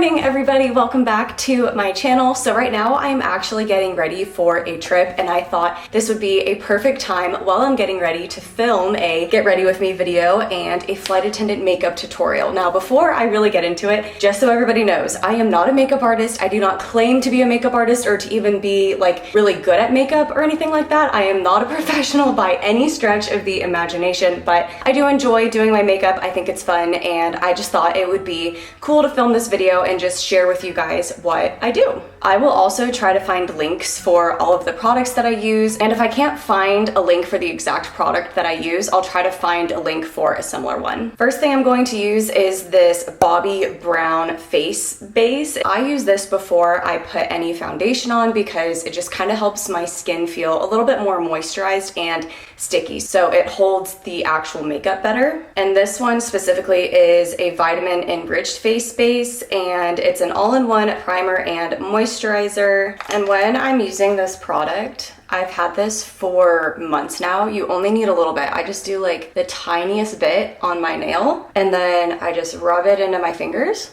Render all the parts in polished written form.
morning, everybody. Welcome back to my channel. So right now I'm actually getting ready for a trip, and I thought this would be a perfect time while I'm getting ready to film a get ready with me video and a flight attendant makeup tutorial. Now, before I really get into it, just so everybody knows, I am not a makeup artist. I do not claim to be a makeup artist or to even be like really good at makeup or anything like that. I am not a professional by any stretch of the imagination, but I do enjoy doing my makeup. I think it's fun, and I just thought it would be cool to film this video and just share with you guys what I do. I will also try to find links for all of the products that I use, and if I can't find a link for the exact product that I use, I'll try to find a link for a similar one. First thing I'm going to use is this Bobbi Brown face base. I use this before I put any foundation on because it just kind of helps my skin feel a little bit more moisturized and sticky, so it holds the actual makeup better. And this one specifically is a vitamin enriched face base, and it's an all-in-one primer and moisturizer. And when I'm using this product, I've had this for months now. You only need a little bit. I just do like the tiniest bit on my nail, and then I just rub it into my fingers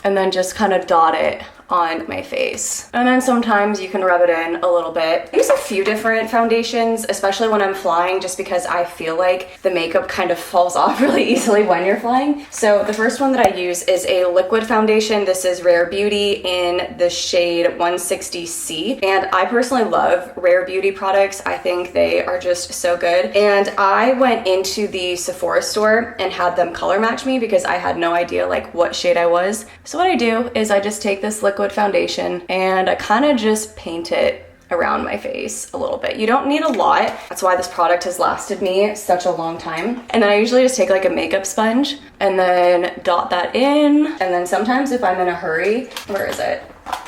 and then just kind of dot it on my face. And then sometimes you can rub it in a little bit. I use a few different foundations, especially when I'm flying, just because I feel like the makeup kind of falls off really easily when you're flying. So the first one that I use is a liquid foundation. This is Rare Beauty in the shade 160C. And I personally love Rare Beauty products. I think they are just so good. And I went into the Sephora store and had them color match me because I had no idea like what shade I was. So what I do is I just take this liquid foundation and I kind of just paint it around my face a little bit. You don't need a lot. That's why this product has lasted me such a long time. And then I usually just take like a makeup sponge and then dot that in. And then sometimes if I'm in a hurry, where is it?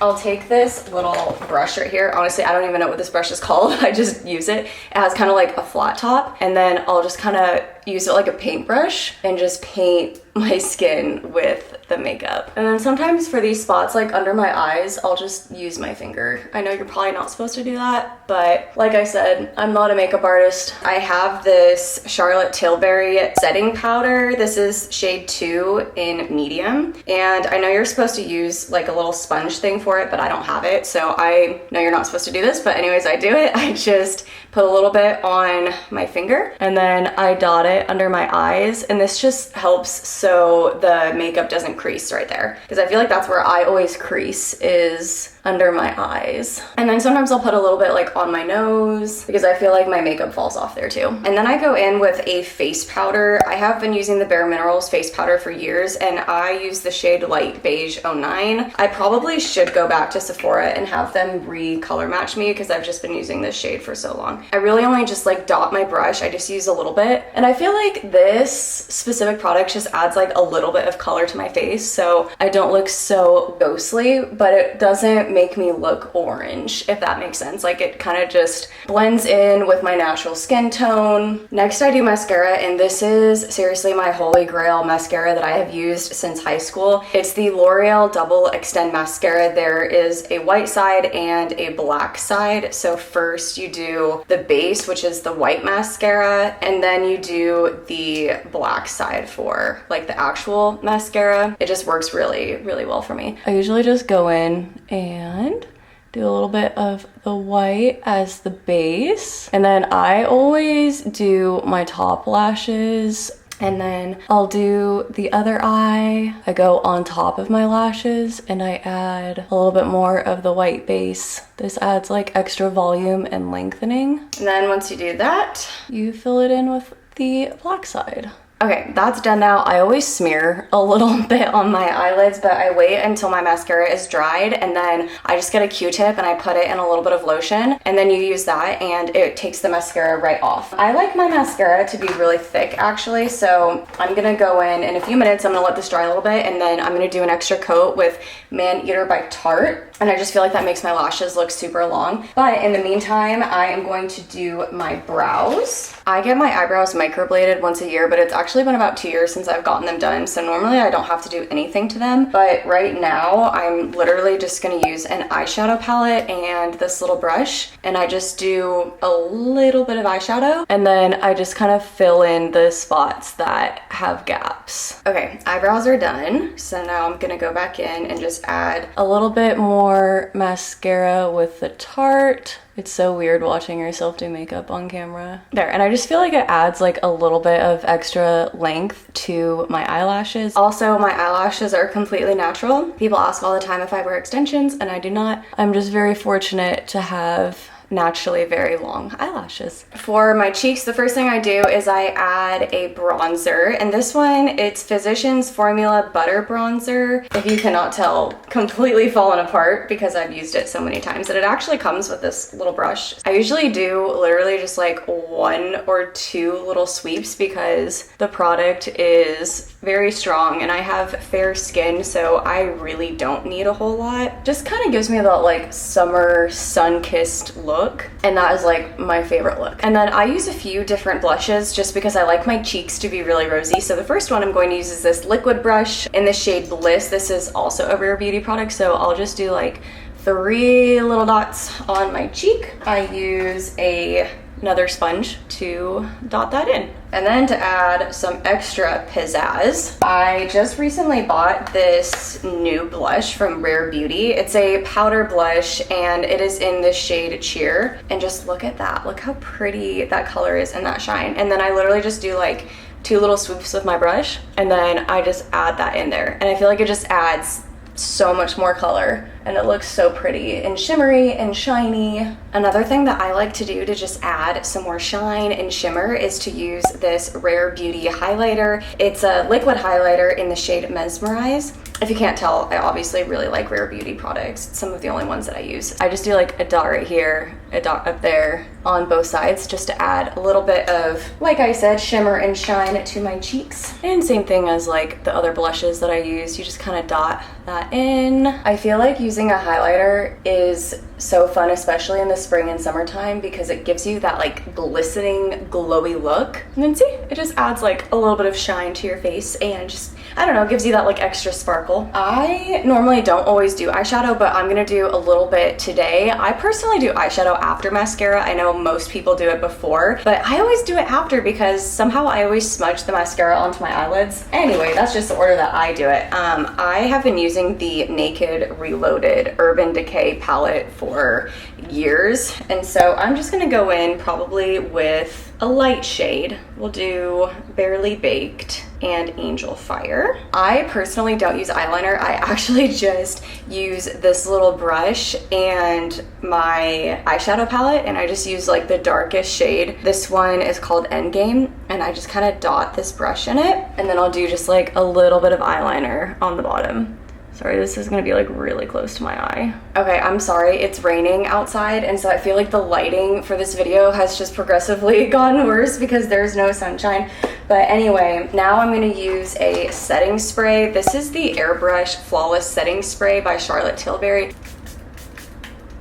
I'll take this little brush right here. Honestly, I don't even know what this brush is called. I just use it. It has kind of like a flat top, and then I'll just kind of use it like a paintbrush and just paint my skin with the makeup. And then sometimes for these spots like under my eyes, I'll just use my finger. I know you're probably not supposed to do that, but like I said, I'm not a makeup artist. I have this Charlotte Tilbury setting powder. This is shade 2 in medium, and I know you're supposed to use like a little sponge thing for it, but I don't have it, so I know you're not supposed to do this, but anyways, I do it. I just put a little bit on my finger and then I dot it under my eyes, and this just helps so the makeup doesn't crease right there, because I feel like that's where I always crease, is under my eyes. And then sometimes I'll put a little bit like on my nose because I feel like my makeup falls off there too. And then I go in with a face powder. I have been using the Bare Minerals face powder for years, and I use the shade Light Beige 09. I probably should go back to Sephora and have them recolor match me because I've just been using this shade for so long. I really only just like dot my brush. I just use a little bit, and I feel like this specific product just adds like a little bit of color to my face, so I don't look so ghostly, but it doesn't make me look orange, if that makes sense. Like it kind of just blends in with my natural skin tone. Next I do mascara, and this is seriously my holy grail mascara that I have used since high school. It's the L'Oreal Double Extend Mascara. There is a white side and a black side. So first you do the base, which is the white mascara, and then you do the black side for like the actual mascara. It just works really, really well for me. I usually just go in and do a little bit of the white as the base, and then I always do my top lashes, and then I'll do the other eye. I go on top of my lashes and I add a little bit more of the white base. This adds like extra volume and lengthening. And then once you do that, you fill it in with the black side. Okay, that's done now. I always smear a little bit on my eyelids, but I wait until my mascara is dried, and then I just get a Q-tip and I put it in a little bit of lotion, and then you use that and it takes the mascara right off. I like my mascara to be really thick actually, so I'm gonna go in a few minutes. I'm gonna let this dry a little bit, and then I'm gonna do an extra coat with Man Eater by Tarte. And I just feel like that makes my lashes look super long. But in the meantime, I am going to do my brows. I get my eyebrows microbladed once a year, but it's actually actually been about 2 years since I've gotten them done, so normally I don't have to do anything to them, but right now I'm literally just gonna use an eyeshadow palette and this little brush, and I just do a little bit of eyeshadow, and then I just kind of fill in the spots that have gaps. Okay, eyebrows are done, so now I'm gonna go back in and just add a little bit more mascara with the Tarte. It's so weird watching yourself do makeup on camera. There, and I just feel like it adds like a little bit of extra length to my eyelashes. Also, my eyelashes are completely natural. People ask all the time if I wear extensions, and I do not. I'm just very fortunate to have naturally very long eyelashes. For my cheeks, the first thing I do is I add a bronzer, and this one, it's Physicians Formula Butter Bronzer. If you cannot tell, completely fallen apart because I've used it so many times, and it actually comes with this little brush. I usually do literally just like 1 or 2 little sweeps because the product is very strong and I have fair skin, so I really don't need a whole lot. Just kind of gives me that like summer sun-kissed look, and that is like my favorite look. And then I use a few different blushes just because I like my cheeks to be really rosy. So the first one I'm going to use is this liquid brush in the shade Bliss. This is also a Rare Beauty product, so I'll just do like 3 little dots on my cheek. I use another sponge to dot that in. And then to add some extra pizzazz, I just recently bought this new blush from Rare Beauty. It's a powder blush and it is in the shade Cheer. And just look at that. Look how pretty that color is and that shine. And then I literally just do like 2 little swoops with my brush, and then I just add that in there. And I feel like it just adds so much more color, and it looks so pretty and shimmery and shiny. Another thing that I like to do to just add some more shine and shimmer is to use this Rare Beauty highlighter. It's a liquid highlighter in the shade Mesmerize. If you can't tell, I obviously really like Rare Beauty products. It's some of the only ones that I use. I just do like a dot right here, a dot up there on both sides just to add a little bit of, like I said, shimmer and shine to my cheeks. And same thing as like the other blushes that I use. You just kind of dot that in. I feel like using a highlighter is so fun, especially in the spring and summertime, because it gives you that like glistening, glowy look. And then see, it just adds like a little bit of shine to your face and just, I don't know, gives you that like extra sparkle. I normally don't always do eyeshadow, but I'm gonna do a little bit today. I personally do eyeshadow after mascara. I know most people do it before, but I always do it after because somehow I always smudge the mascara onto my eyelids. Anyway, that's just the order that I do it. I have been using the Naked Reloaded Urban Decay palette for years, and so I'm just gonna go in probably with a light shade. We'll do Barely Baked and Angel Fire. I personally don't use eyeliner. I actually just use this little brush and my eyeshadow palette, and I just use like the darkest shade. This one is called Endgame, and I just kind of dot this brush in it, and then I'll do just like a little bit of eyeliner on the bottom. Sorry, this is gonna be like really close to my eye. Okay, I'm sorry, it's raining outside, and so I feel like the lighting for this video has just progressively gotten worse because there's no sunshine. But anyway, now I'm gonna use a setting spray. This is the Airbrush Flawless Setting Spray by Charlotte Tilbury.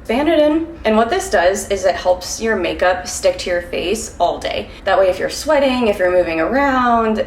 Band it in. And what this does is it helps your makeup stick to your face all day. That way if you're sweating, if you're moving around,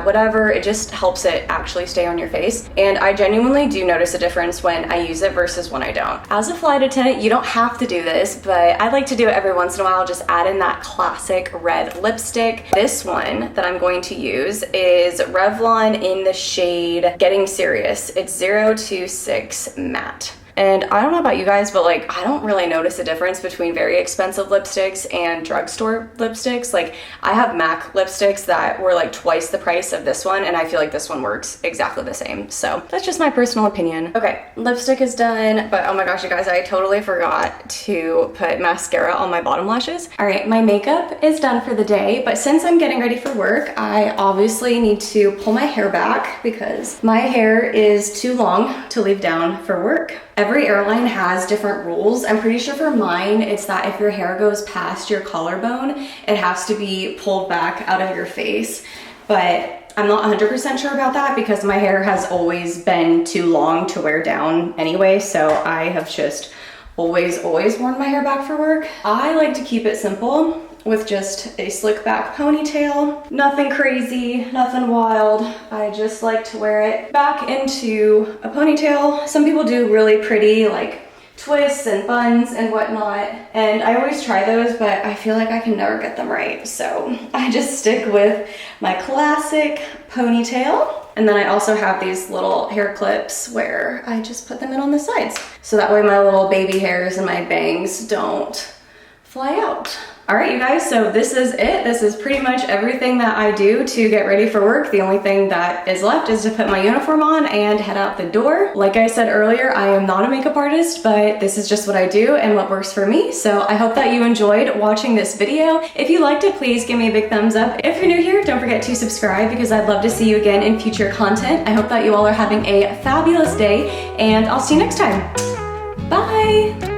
whatever, it just helps it actually stay on your face. And I genuinely do notice a difference when I use it versus when I don't. As a flight attendant, you don't have to do this, but I like to do it every once in a while. Just add in that classic red lipstick. This one that I'm going to use is Revlon in the shade Getting Serious. It's 026 Matte. And I don't know about you guys, but like I don't really notice a difference between very expensive lipsticks and drugstore lipsticks. Like I have MAC lipsticks that were like twice the price of this one, and I feel like this one works exactly the same. So that's just my personal opinion. Okay, lipstick is done, but oh my gosh, you guys, I totally forgot to put mascara on my bottom lashes. All right, my makeup is done for the day, but since I'm getting ready for work, I obviously need to pull my hair back because my hair is too long to leave down for work. Every airline has different rules. I'm pretty sure for mine, it's that if your hair goes past your collarbone, it has to be pulled back out of your face. But I'm not 100% sure about that because my hair has always been too long to wear down anyway. So I have just always worn my hair back for work. I like to keep it simple. with just a slick back ponytail. Nothing crazy, nothing wild. I just like to wear it back into a ponytail. Some people do really pretty like twists and buns and whatnot, and I always try those, but I feel like I can never get them right. So I just stick with my classic ponytail. And then I also have these little hair clips where I just put them in on the sides. So that way my little baby hairs and my bangs don't fly out. All right, you guys, so this is it. This is pretty much everything that I do to get ready for work. The only thing that is left is to put my uniform on and head out the door. Like I said earlier, I am not a makeup artist, but this is just what I do and what works for me. So I hope that you enjoyed watching this video. If you liked it, please give me a big thumbs up. If you're new here, don't forget to subscribe because I'd love to see you again in future content. I hope that you all are having a fabulous day, and I'll see you next time. Bye.